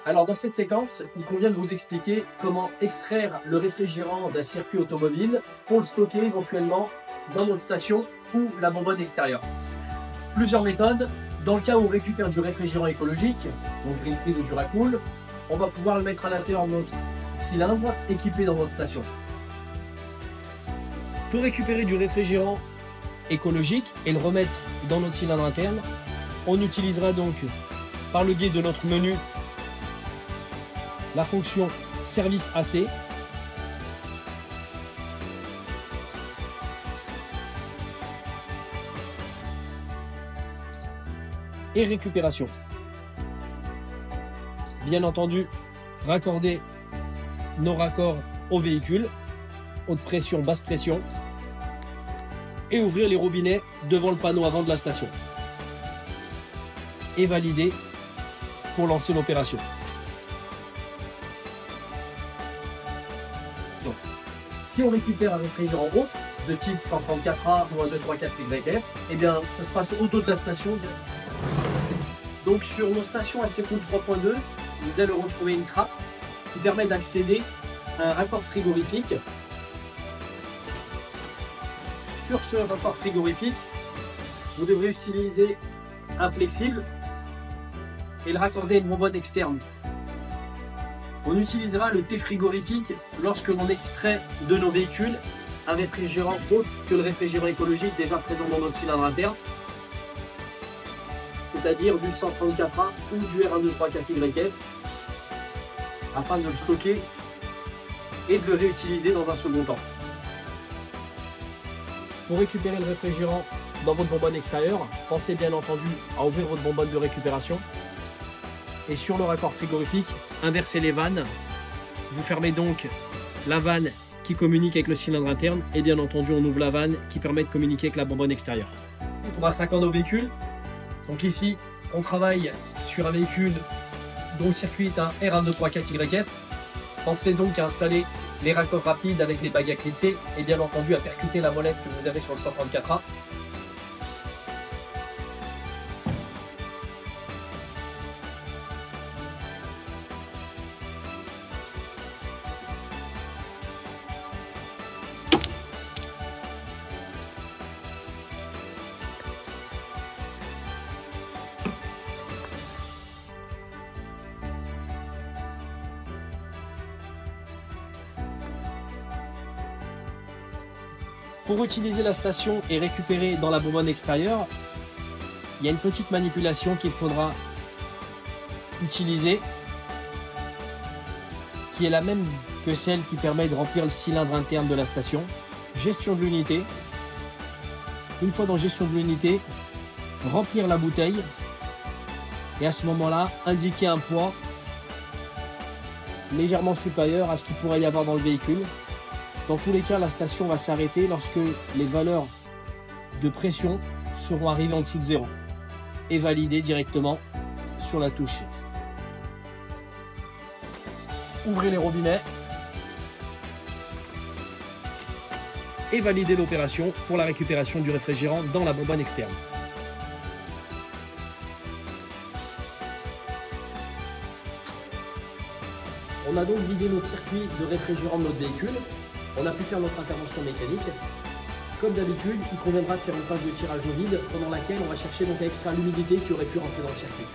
Alors dans cette séquence, il convient de vous expliquer comment extraire le réfrigérant d'un circuit automobile pour le stocker éventuellement dans notre station ou la bonbonne extérieure. Plusieurs méthodes. Dans le cas où on récupère du réfrigérant écologique, donc Green Freeze ou Duracool, on va pouvoir le mettre à l'intérieur de notre cylindre équipé dans notre station. Pour récupérer du réfrigérant écologique et le remettre dans notre cylindre interne, on utilisera donc par le biais de notre menu la fonction service AC. Et récupération. Bien entendu, raccorder nos raccords au véhicule, haute pression, basse pression, et ouvrir les robinets devant le panneau avant de la station. Et valider pour lancer l'opération. Donc, si on récupère un réfrigérant autre, de type 134A ou un 234YF, eh bien, ça se passe au dos de la station. Donc, sur nos stations AC-Cool 3.2, vous allez retrouver une trappe qui permet d'accéder à un raccord frigorifique. Sur ce raccord frigorifique, vous devrez utiliser un flexible et le raccorder à une bonbonne externe. On utilisera le thé frigorifique lorsque l'on extrait de nos véhicules un réfrigérant autre que le réfrigérant écologique déjà présent dans notre cylindre interne, c'est-à-dire du 134A ou du R123YF, afin de le stocker et de le réutiliser dans un second temps. Pour récupérer le réfrigérant dans votre bonbonne extérieure, pensez bien entendu à ouvrir votre bonbonne de récupération et sur le raccord frigorifique, inversez les vannes. Vous fermez donc la vanne qui communique avec le cylindre interne et bien entendu on ouvre la vanne qui permet de communiquer avec la bonbonne extérieure. Il faudra se raccorder au véhicule. Donc ici, on travaille sur un véhicule dont le circuit est un R123YF. Pensez donc à installer les raccords rapides avec les bagues à clipser et bien entendu à percuter la molette que vous avez sur le 134A. Pour utiliser la station et récupérer dans la bonbonne extérieure, il y a une petite manipulation qu'il faudra utiliser, qui est la même que celle qui permet de remplir le cylindre interne de la station. Gestion de l'unité. Une fois dans gestion de l'unité, remplir la bouteille et à ce moment-là, indiquer un poids légèrement supérieur à ce qu'il pourrait y avoir dans le véhicule. Dans tous les cas, la station va s'arrêter lorsque les valeurs de pression seront arrivées en dessous de 0 et valider directement sur la touche. Ouvrez les robinets et validez l'opération pour la récupération du réfrigérant dans la bonbonne externe. On a donc vidé notre circuit de réfrigérant de notre véhicule. On a pu faire notre intervention mécanique. Comme d'habitude, il conviendra de faire une phase de tirage au vide pendant laquelle on va chercher donc à extraire l'humidité qui aurait pu rentrer dans le circuit.